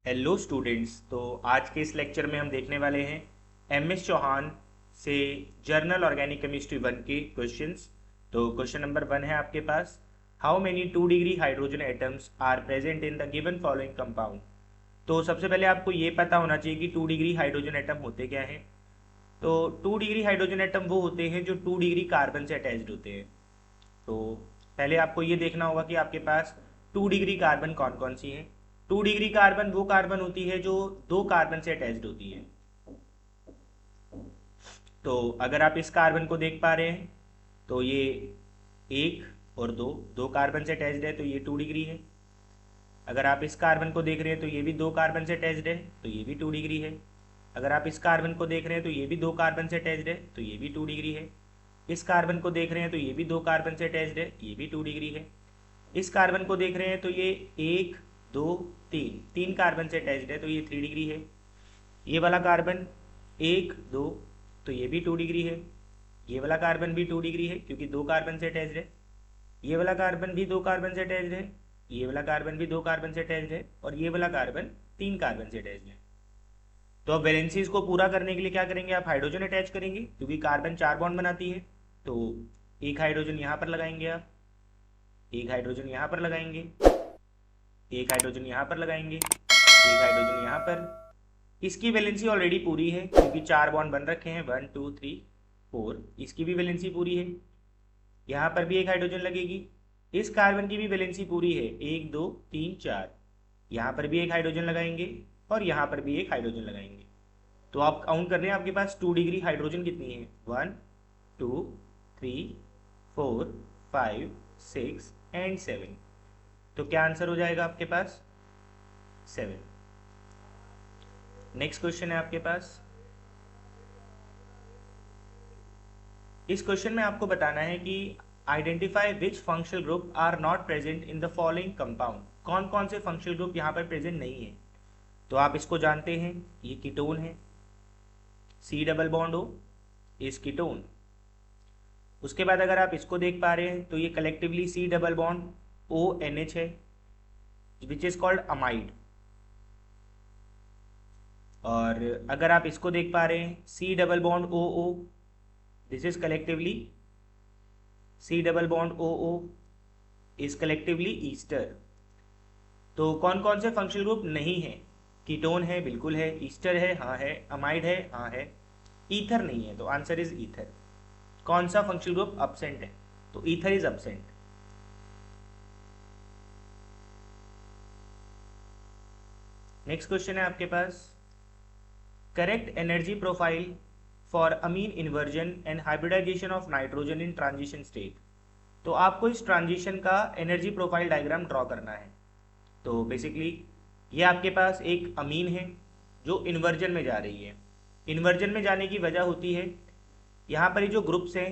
Hello students. तो आज के इस लेक्चर में हम देखने वाले हैं एमएस चौहान से जर्नल ऑर्गेनिक केमिस्ट्री वन के क्वेश्चंस। तो क्वेश्चन नंबर वन है आपके पास, how many 2 degree hydrogen atoms are present in the given following compound. तो सबसे पहले आपको ये पता होना चाहिए कि 2 डिग्री हाइड्रोजन एटम होते क्या हैं। तो 2 डिग्री हाइड्रोजन एटम वो होते हैं जो 2 डिग्री कार्बन से अटैच्ड होते हैं। तो पहले आपको ये देखना होगा कि आपके पास 2 डिग्री कार्बन कौन कौन सी हैं। 2 डिग्री कार्बन वो कार्बन होती है जो दो कार्बन से अटैच्ड होती है। तो अगर आप इस कार्बन को देख पा रहे हैं तो ये एक और दो दो कार्बन से अटैच्ड है, तो ये 2 डिग्री है। अगर आप इस कार्बन को देख रहे हैं तो ये भी दो कार्बन से अटैच्ड है, तो ये भी 2 डिग्री है। अगर आप इस कार्बन को देख रहे हैं तो ये भी दो कार्बन से अटैच्ड है, तो ये भी 2 डिग्री है। इस कार्बन को देख रहे हैं तो ये भी दो कार्बन से अटैच्ड है, ये भी 2 डिग्री है। इस कार्बन को देख रहे हैं तो ये एक दो तीन तीन कार्बन से अटैच्ड है, तो ये 3 डिग्री है। ये वाला कार्बन एक दो, तो ये भी 2 डिग्री है। ये वाला कार्बन भी 2 डिग्री है क्योंकि दो कार्बन से अटैच्ड है। ये वाला कार्बन भी दो कार्बन से अटैच्ड है। ये वाला कार्बन भी दो कार्बन से अटैच्ड है और ये वाला कार्बन तीन कार्बन से अटैच्ड है। तो अब वैलेंसीज को पूरा करने के लिए क्या करेंगे, आप हाइड्रोजन अटैच करेंगे क्योंकि कार्बन 4 बॉन्ड बनाती है। तो एक हाइड्रोजन यहाँ पर लगाएंगे आप, एक हाइड्रोजन यहाँ पर लगाएंगे, एक हाइड्रोजन यहाँ पर लगाएंगे, एक हाइड्रोजन यहाँ पर। इसकी वैलेंसी ऑलरेडी पूरी है क्योंकि 4 बॉन्ड बन रखे हैं, 1 2 3 4। इसकी भी वैलेंसी पूरी है। यहाँ पर भी एक हाइड्रोजन लगेगी। इस कार्बन की भी वैलेंसी पूरी है, 1 2 3 4। यहाँ पर भी एक हाइड्रोजन लगाएंगे और यहाँ पर भी एक हाइड्रोजन लगाएंगे। तो आप काउंट कर रहे हैं आपके पास 2 डिग्री हाइड्रोजन कितनी है, 1 2 3 4 5 6 एंड 7। तो क्या आंसर हो जाएगा आपके पास, 7। नेक्स्ट क्वेश्चन है आपके पास। इस क्वेश्चन में आपको बताना है कि identify which functional group are not present in the following compound. कौन कौन से फंक्शनल ग्रुप यहाँ पर प्रेजेंट नहीं है। तो आप इसको जानते हैं, ये कीटोन है, C double bond O is ketone. उसके बाद अगर आप इसको देख पा रहे हैं तो ये collectively C double bond O N H है विच इज कॉल्ड अमाइड। और अगर आप इसको देख पा रहे हैं C double bond O O, this is collectively C double bond O O is collectively ester. तो कौन कौन से फंक्शनल ग्रुप नहीं है, कीटोन है बिल्कुल है, ईस्टर है हाँ है, अमाइड है हाँ है, ईथर नहीं है। तो आंसर इज ईथर। कौन सा फंक्शनल ग्रुप अब्सेंट है, तो ether is absent. Next question है आपके पास, correct energy profile for amine inversion and hybridization of nitrogen in transition state. तो आपको इस ट्रांजिशन का एनर्जी प्रोफाइल डायग्राम ड्रॉ करना है। तो बेसिकली ये आपके पास एक अमीन है जो इन्वर्जन में जा रही है। इन्वर्जन में जाने की वजह होती है यहाँ पर ये जो ग्रुप्स हैं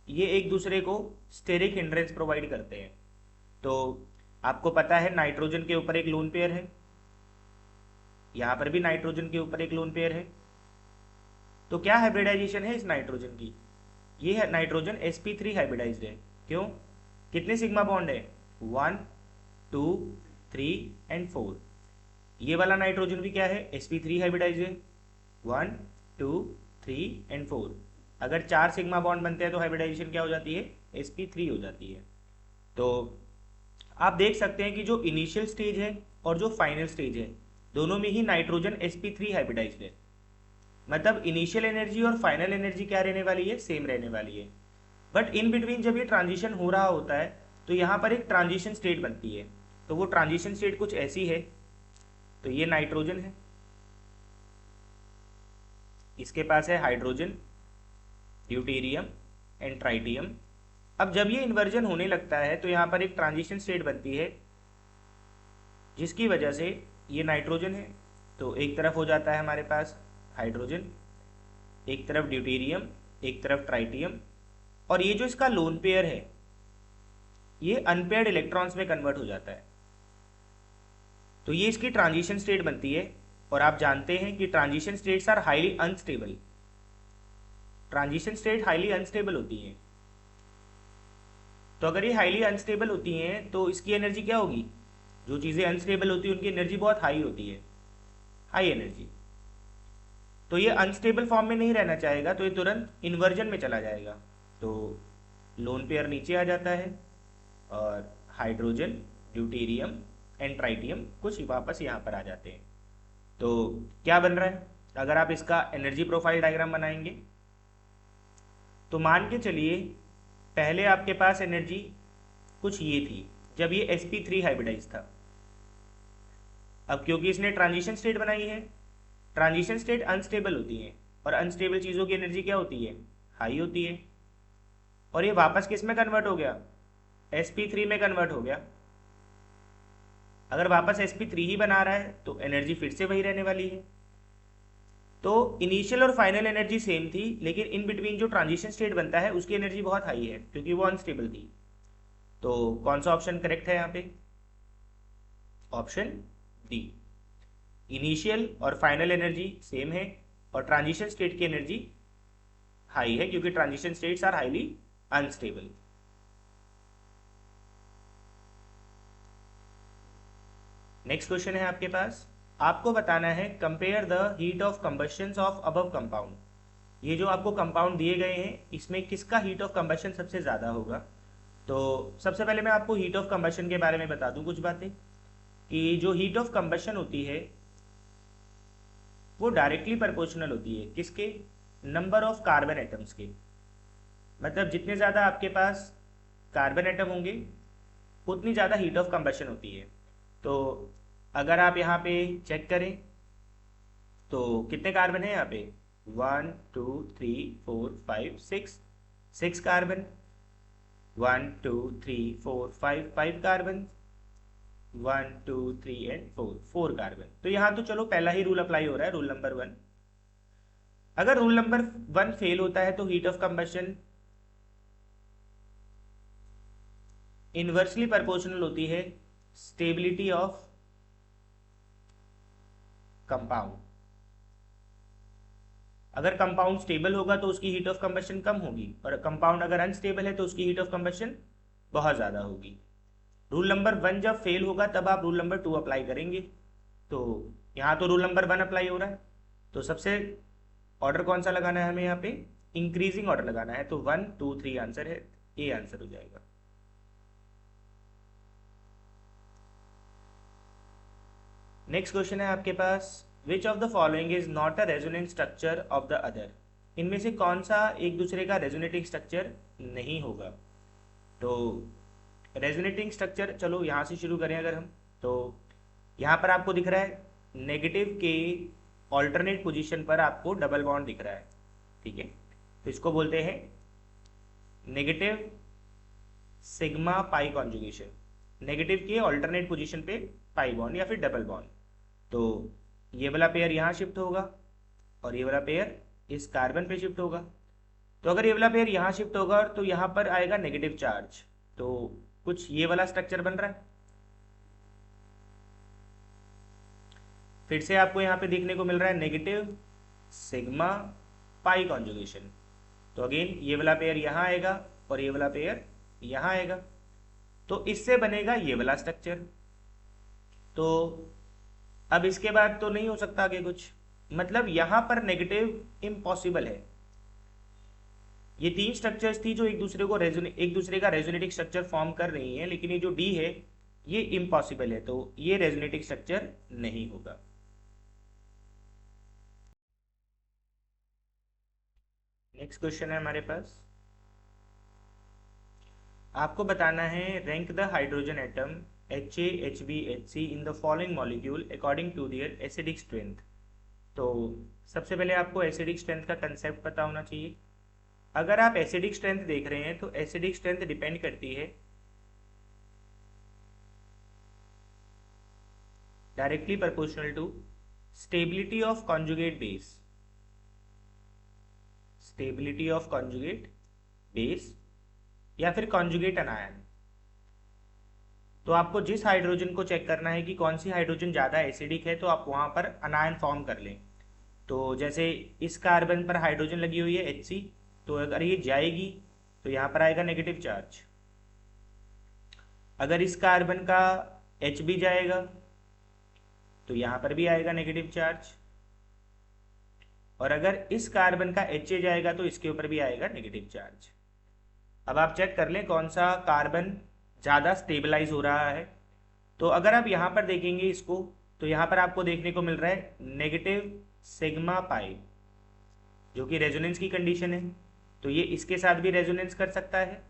ये एक दूसरे को स्टेरिक हिंड्रेंस प्रोवाइड करते हैं। तो आपको पता है नाइट्रोजन के ऊपर एक लोन पेयर है, यहाँ पर भी नाइट्रोजन के ऊपर एक लोन पेयर है। तो क्या हाइब्रिडाइजेशन है इस नाइट्रोजन की, ये है नाइट्रोजन sp3 हाइब्रिडाइज्ड है। क्यों, कितने सिग्मा बॉन्ड है, 1 2 3 एंड 4। ये वाला नाइट्रोजन भी क्या है, sp3 हाइब्रिडाइज्ड है, 1 2 3 एंड 4। अगर 4 सिग्मा बॉन्ड बनते हैं तो हाइब्रिडाइजेशन क्या हो जाती है, sp3 हो जाती है। तो आप देख सकते हैं कि जो इनिशियल स्टेज है और जो फाइनल स्टेज है दोनों में ही नाइट्रोजन sp3 हाइब्रिडाइज्ड है। मतलब इनिशियल एनर्जी और फाइनल एनर्जी क्या रहने वाली है, सेम रहने वाली है। बट इन बिटवीन जब ये ट्रांजिशन हो रहा होता है तो यहाँ पर एक ट्रांजिशन स्टेट बनती है। तो वो ट्रांजिशन स्टेट कुछ ऐसी है, तो ये नाइट्रोजन है, इसके पास है हाइड्रोजन, ड्यूटेरियम एंड ट्राइटियम। अब जब ये इन्वर्जन होने लगता है तो यहाँ पर एक ट्रांजिशन स्टेट बनती है जिसकी वजह से ये नाइट्रोजन है तो एक तरफ हो जाता है हमारे पास हाइड्रोजन, एक तरफ ड्यूटेरियम, एक तरफ ट्राइटियम, और ये जो इसका लोन पेयर है ये अनपेयर्ड इलेक्ट्रॉन्स में कन्वर्ट हो जाता है। तो ये इसकी ट्रांजिशन स्टेट बनती है। और आप जानते हैं कि transition states are highly unstable, transition state highly unstable होती हैं। तो अगर ये हाईली अनस्टेबल होती हैं तो इसकी एनर्जी क्या होगी, जो चीज़ें अनस्टेबल होती है उनकी एनर्जी बहुत हाई होती है। High energy. तो ये अनस्टेबल फॉर्म में नहीं रहना चाहेगा, तो ये तुरंत इन्वर्जन में चला जाएगा। तो लोन पेयर नीचे आ जाता है और हाइड्रोजन, ड्यूटेरियम एंड ट्राइटियम कुछ वापस यहाँ पर आ जाते हैं। तो क्या बन रहा है, अगर आप इसका एनर्जी प्रोफाइल डायग्राम बनाएंगे तो मान के चलिए पहले आपके पास एनर्जी कुछ ये थी जब ये sp3 हाइब्रिडाइज था। अब क्योंकि इसने ट्रांजिशन स्टेट बनाई है, ट्रांजिशन स्टेट अनस्टेबल होती है और अनस्टेबल चीज़ों की एनर्जी क्या होती है, हाई होती है। और ये वापस किस में कन्वर्ट हो गया, sp3 में कन्वर्ट हो गया। अगर वापस sp3 ही बना रहा है तो एनर्जी फिर से वही रहने वाली है। तो इनिशियल और फाइनल एनर्जी सेम थी, लेकिन इन बिटवीन जो ट्रांजिशन स्टेट बनता है उसकी एनर्जी बहुत हाई है क्योंकि वो अनस्टेबल थी। तो कौन सा ऑप्शन करेक्ट है यहाँ पे, ऑप्शन डी। इनिशियल और फाइनल एनर्जी सेम है और ट्रांजिशन स्टेट की एनर्जी हाई है क्योंकि transition states are highly unstable. Next question है आपके पास, आपको बताना है compare the heat of combustion of above compound. ये जो आपको कंपाउंड दिए गए हैं इसमें किसका हीट ऑफ कंबशन सबसे ज़्यादा होगा। तो सबसे पहले मैं आपको हीट ऑफ कंबशन के बारे में बता दूं कुछ बातें, कि जो हीट ऑफ कंबशन होती है वो डायरेक्टली प्रोपोर्शनल होती है किसके, नंबर ऑफ कार्बन एटम्स के। मतलब जितने ज़्यादा आपके पास कार्बन एटम होंगे उतनी ज़्यादा हीट ऑफ कंबशन होती है। तो अगर आप यहाँ पे चेक करें तो कितने कार्बन है यहाँ पे, 1 2 3 4 5 6 कार्बन, 1 2 3 4 5 कार्बन, 1 2 3 एंड 4 कार्बन। तो यहाँ तो चलो पहला ही रूल अप्लाई हो रहा है, रूल नंबर 1। अगर रूल नंबर 1 फेल होता है तो heat of combustion inversely proportional होती है स्टेबिलिटी ऑफ कंपाउंड। अगर कंपाउंड स्टेबल होगा तो उसकी हीट ऑफ कंबशन कम होगी, और कंपाउंड अगर अनस्टेबल है तो उसकी हीट ऑफ कंबशन बहुत ज़्यादा होगी। रूल नंबर 1 जब फेल होगा तब आप रूल नंबर 2 अप्लाई करेंगे। तो यहाँ तो रूल नंबर 1 अप्लाई हो रहा है, तो सबसे ऑर्डर कौन सा लगाना है हमें यहाँ पे, इंक्रीजिंग ऑर्डर लगाना है। तो 1 2 3 आंसर है, ए आंसर हो जाएगा। नेक्स्ट क्वेश्चन है आपके पास, which of the following is not a resonant structure of the other. इनमें से कौन सा एक दूसरे का रेजोनेटिंग स्ट्रक्चर नहीं होगा। तो रेजोनेटिंग स्ट्रक्चर, चलो यहाँ से शुरू करें अगर हम, तो यहाँ पर आपको दिख रहा है नेगेटिव के ऑल्टरनेट पोजीशन पर आपको डबल बॉन्ड दिख रहा है, ठीक है। तो इसको बोलते हैं negative sigma pi conjugation, negative के ऑल्टरनेट पोजीशन पे पाई बॉन्ड या फिर डबल बॉन्ड। तो ये वाला पेयर यहाँ शिफ्ट होगा और ये वाला पेयर इस कार्बन पे शिफ्ट होगा। तो अगर ये वाला पेयर यहाँ शिफ्ट होगा तो यहाँ पर आएगा नेगेटिव चार्ज, तो कुछ ये वाला स्ट्रक्चर बन रहा है। फिर से आपको यहाँ पे देखने को मिल रहा है नेगेटिव सिग्मा पाई कॉन्जुगेशन। तो अगेन ये वाला पेयर यहाँ आएगा और ये वाला पेयर यहाँ आएगा, तो इससे बनेगा ये वाला स्ट्रक्चर। तो अब इसके बाद तो नहीं हो सकता आगे कुछ, मतलब यहां पर नेगेटिव इम्पॉसिबल है। ये 3 स्ट्रक्चर्स थी जो एक दूसरे का रेजोनेटिक स्ट्रक्चर फॉर्म कर रही हैं, लेकिन ये जो डी है ये इम्पॉसिबल है, तो ये रेजोनेटिक स्ट्रक्चर नहीं होगा। नेक्स्ट क्वेश्चन है हमारे पास, आपको बताना है rank the hydrogen atom HA HB HC in the following molecule according to their acidic strength. तो सबसे पहले आपको एसिडिक स्ट्रेंथ का कंसेप्ट पता होना चाहिए। अगर आप एसिडिक स्ट्रेंथ देख रहे हैं तो एसिडिक स्ट्रेंथ डिपेंड करती है directly proportional to stability of conjugate base, stability of conjugate base या फिर कॉन्जुगेट अनायन। तो आपको जिस हाइड्रोजन को चेक करना है कि कौन सी हाइड्रोजन ज़्यादा एसिडिक है, तो आप वहाँ पर अनायन फॉर्म कर लें। तो जैसे इस कार्बन पर हाइड्रोजन लगी हुई है Hc, तो अगर ये जाएगी तो यहाँ पर आएगा नेगेटिव चार्ज। अगर इस कार्बन का Hb जाएगा तो यहाँ पर भी आएगा नेगेटिव चार्ज, और अगर इस कार्बन का HA जाएगा तो इसके ऊपर भी आएगा नेगेटिव चार्ज। अब आप चेक कर लें कौन सा कार्बन ज़्यादा स्टेबलाइज हो रहा है। तो अगर आप यहाँ पर देखेंगे इसको, तो यहाँ पर आपको देखने को मिल रहा है नेगेटिव सिग्मा पाई, जो कि रेजोनेंस की कंडीशन है। तो ये इसके साथ भी रेजोनेंस कर सकता है।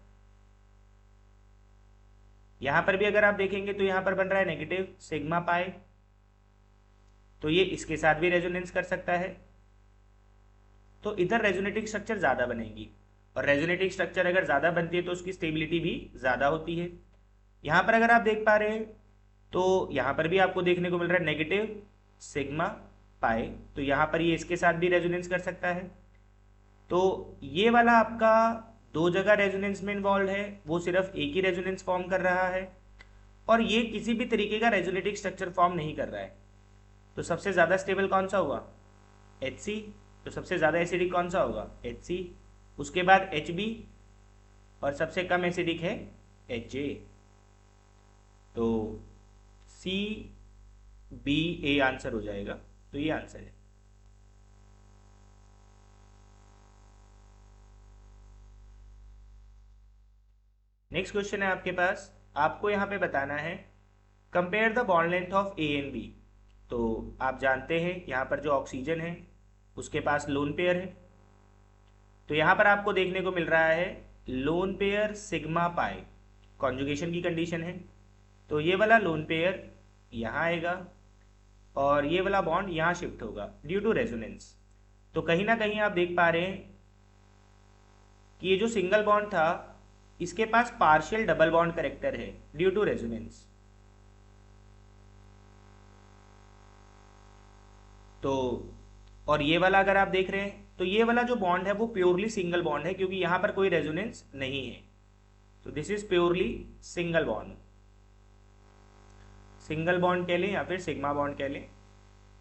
यहाँ पर भी अगर आप देखेंगे तो यहाँ पर बन रहा है नेगेटिव सिग्मा पाई, तो ये इसके साथ भी रेजोनेंस कर सकता है। तो इधर रेजोनेटिंग स्ट्रक्चर ज़्यादा बनेगी, और रेजोनेटिंग स्ट्रक्चर अगर ज़्यादा बनती है तो उसकी स्टेबिलिटी भी ज़्यादा होती है। यहाँ पर अगर आप देख पा रहे हैं तो यहाँ पर भी आपको देखने को मिल रहा है नेगेटिव सिग्मा पाई, तो यहाँ पर ये इसके साथ भी रेजोनेंस कर सकता है। तो ये वाला आपका दो जगह रेजोनेंस में इन्वॉल्व है, वो सिर्फ एक ही रेजोनेंस फॉर्म कर रहा है, और ये किसी भी तरीके का रेजोनेटिंग स्ट्रक्चर फॉर्म नहीं कर रहा है। तो सबसे ज़्यादा स्टेबल कौन सा हुआ? HC। तो सबसे ज़्यादा एसिडिक कौन सा होगा? HC। उसके बाद HB, और सबसे कम एसिडिक है HA। तो CBA आंसर हो जाएगा। तो ये आंसर है। नेक्स्ट क्वेश्चन है आपके पास, आपको यहाँ पे बताना है compare the bond length of A and B। तो आप जानते हैं यहाँ पर जो ऑक्सीजन है उसके पास लोन पेयर है। तो यहाँ पर आपको देखने को मिल रहा है lone pair sigma pi, conjugation की कंडीशन है। तो ये वाला लोन पेयर यहाँ आएगा, और ये वाला बॉन्ड यहाँ शिफ्ट होगा ड्यू टू रेजोनेंस। तो कहीं ना कहीं आप देख पा रहे हैं कि ये जो सिंगल बॉन्ड था इसके पास पार्शियल डबल बॉन्ड करेक्टर है ड्यू टू रेजोनेंस। तो और ये वाला अगर आप देख रहे हैं तो ये वाला जो बॉन्ड है वो प्योरली सिंगल बॉन्ड है, क्योंकि यहां पर कोई रेजोनेंस नहीं है। तो this is purely single bond, single bond कह लें या फिर सिग्मा बॉन्ड कह लें,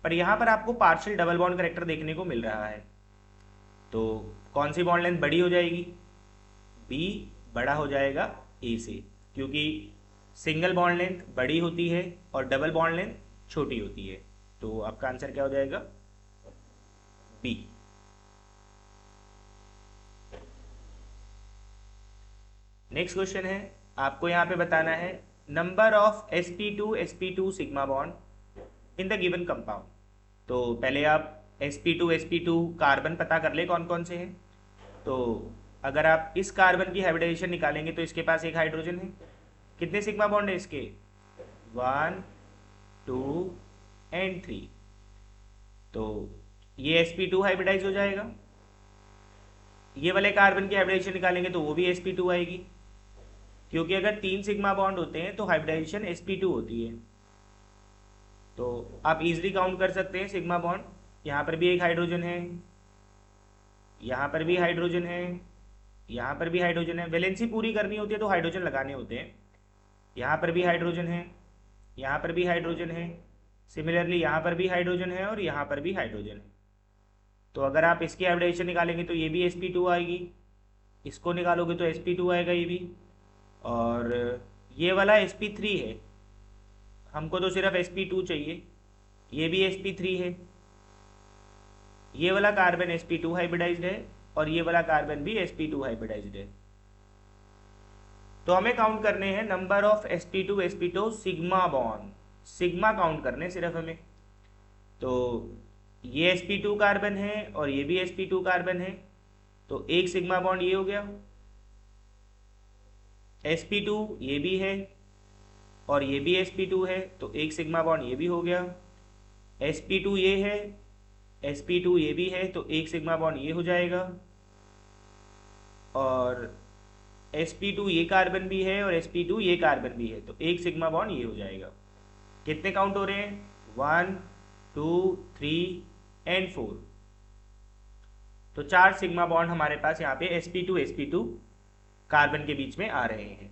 पर यहां पर आपको पार्शियल डबल बॉन्ड करेक्टर देखने को मिल रहा है। तो कौन सी बॉन्ड लेंथ बड़ी हो जाएगी? B बड़ा हो जाएगा A से, क्योंकि सिंगल बॉन्ड लेंथ बड़ी होती है और डबल बॉन्ड लेंथ छोटी होती है। तो आपका आंसर क्या हो जाएगा? B। नेक्स्ट क्वेश्चन है, आपको यहां पे बताना है number of sp2 sigma bond in the given compound. तो पहले आप sp2 कार्बन पता कर ले कौन कौन से हैं। तो अगर आप इस कार्बन की हाइब्रिडाइजेशन निकालेंगे तो इसके पास एक हाइड्रोजन है। कितने सिग्मा बॉन्ड है इसके? 1 2 एंड 3। तो ये sp2 हाइब्रिडाइज हो जाएगा। ये वाले कार्बन की हाइब्रिडाइजेशन निकालेंगे तो वो भी sp2 आएगी, क्योंकि अगर 3 सिग्मा बॉन्ड होते हैं तो हाइब्रिडाइजेशन sp2 होती है। तो आप इजीली काउंट कर सकते हैं सिग्मा बॉन्ड। यहाँ पर भी एक हाइड्रोजन है, यहाँ पर भी हाइड्रोजन है, यहाँ पर भी हाइड्रोजन है। वैलेंसी पूरी करनी होती है तो हाइड्रोजन लगाने होते हैं। यहाँ पर भी हाइड्रोजन है, यहाँ पर भी हाइड्रोजन है, सिमिलरली यहाँ पर भी हाइड्रोजन है, और यहाँ पर भी हाइड्रोजन है। तो अगर आप इसकी हाइब्रिडाइजेशन निकालेंगे तो ये भी sp2 आएगी, इसको निकालोगे तो sp2 आएगा ये भी, और ये वाला sp3 है, हमको तो सिर्फ sp2 चाहिए, ये भी sp3 है। ये वाला कार्बन sp2 हाइब्रिडाइज्ड है, और ये वाला कार्बन भी sp2 हाइब्रिडाइज्ड है। तो हमें काउंट करने हैं number of sp2 sigma bond, sigma count करने सिर्फ हमें। तो ये sp2 कार्बन है और ये भी sp2 कार्बन है, तो एक सिग्मा बॉन्ड ये हो गया। sp2 ये भी है और ये भी sp2 है, तो एक सिग्मा बॉन्ड ये भी हो गया। sp2 ये है, sp2 ये भी है, तो एक सिग्मा बॉन्ड ये हो जाएगा। और sp2 ये कार्बन भी है और sp2 ये कार्बन भी है, तो एक सिग्मा बॉन्ड ये हो जाएगा। कितने काउंट हो रहे हैं? 1 2 3 एंड 4। तो 4 सिग्मा बॉन्ड हमारे पास यहाँ पे sp2 कार्बन के बीच में आ रहे हैं।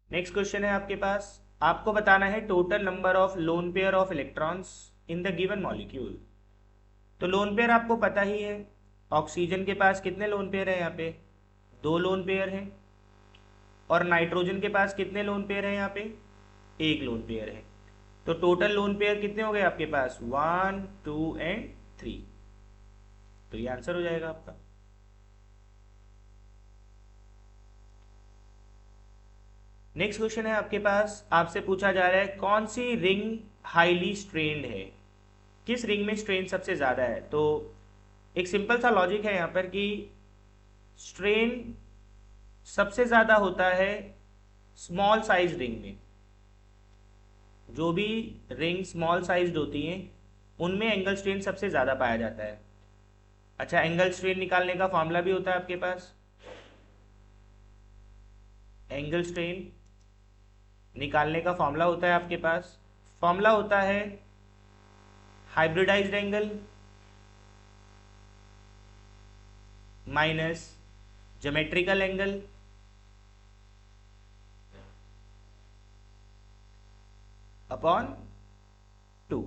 नेक्स्ट क्वेश्चन है आपके पास, आपको बताना है total number of lone pair of electrons in the given molecule. तो लोन पेयर आपको पता ही है, ऑक्सीजन के पास कितने लोन पेयर है? यहाँ पे 2 लोन पेयर हैं। और नाइट्रोजन के पास कितने लोन पेयर हैं यहाँ पे? एक लोन पेयर है। तो टोटल लोन पेयर कितने हो गए आपके पास? 1 2 एंड 3। तो ये आंसर हो जाएगा आपका। नेक्स्ट क्वेश्चन है आपके पास, आपसे पूछा जा रहा है कौन सी रिंग हाईली स्ट्रेन्ड है, किस रिंग में स्ट्रेन सबसे ज्यादा है? तो एक सिंपल सा लॉजिक है यहाँ पर कि स्ट्रेन सबसे ज्यादा होता है स्मॉल साइज रिंग में। जो भी रिंग स्मॉल साइज्ड होती हैं उनमें एंगल स्ट्रेन सबसे ज्यादा पाया जाता है। अच्छा, एंगल स्ट्रेन निकालने का फॉर्मूला भी होता है आपके पास। एंगल स्ट्रेन निकालने का फॉर्मूला होता है आपके पास। फॉर्मूला होता है hybridized angle minus geometrical angle upon 2।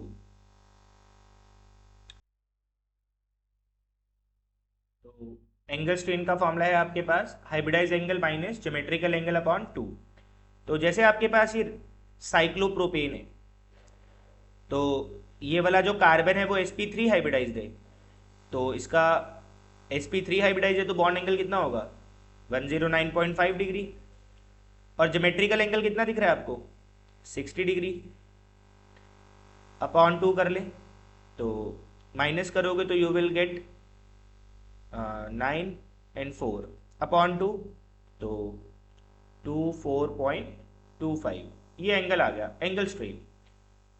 तो एंगल स्ट्रेन का फॉर्मूला है आपके पास hybridized angle minus geometrical angle upon 2। तो जैसे आपके पास ये साइक्लोप्रोपेन है, तो ये वाला जो कार्बन है वो sp3 हाइब्रिडाइज्ड है। तो इसका sp3 हाइब्रिडाइज्ड है तो बॉन्ड एंगल कितना होगा? 109.5 डिग्री। और ज्योमेट्रिकल एंगल कितना दिख रहा है आपको? 60 डिग्री। अपॉन 2 कर ले, तो माइनस करोगे तो you will get 9 and 4 upon 2, तो 24.25। ये एंगल आ गया एंगल स्ट्रेन।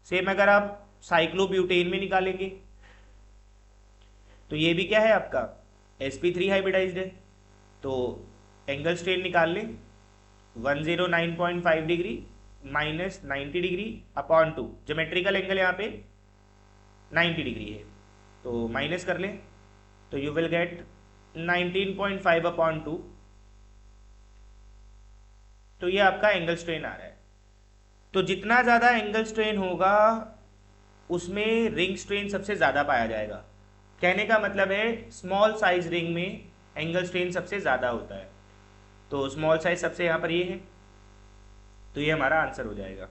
सेम अगर आप साइक्लोब्यूटेन में निकालेंगे तो ये भी क्या है आपका? sp3 हाइब्रिडाइज्ड है। तो एंगल स्ट्रेन निकाल लें 109.5 degree minus 90 degree upon 2। Geometrical angle यहाँ पे 90 डिग्री है, तो माइनस कर लें तो यू विल गेट 19.5 अपॉन 2। तो ये आपका एंगल स्ट्रेन आ रहा है। तो जितना ज़्यादा एंगल स्ट्रेन होगा उसमें रिंग स्ट्रेन सबसे ज़्यादा पाया जाएगा। कहने का मतलब है स्मॉल साइज रिंग में एंगल स्ट्रेन सबसे ज़्यादा होता है। तो स्मॉल साइज सबसे यहाँ पर ये है, तो ये हमारा आंसर हो जाएगा।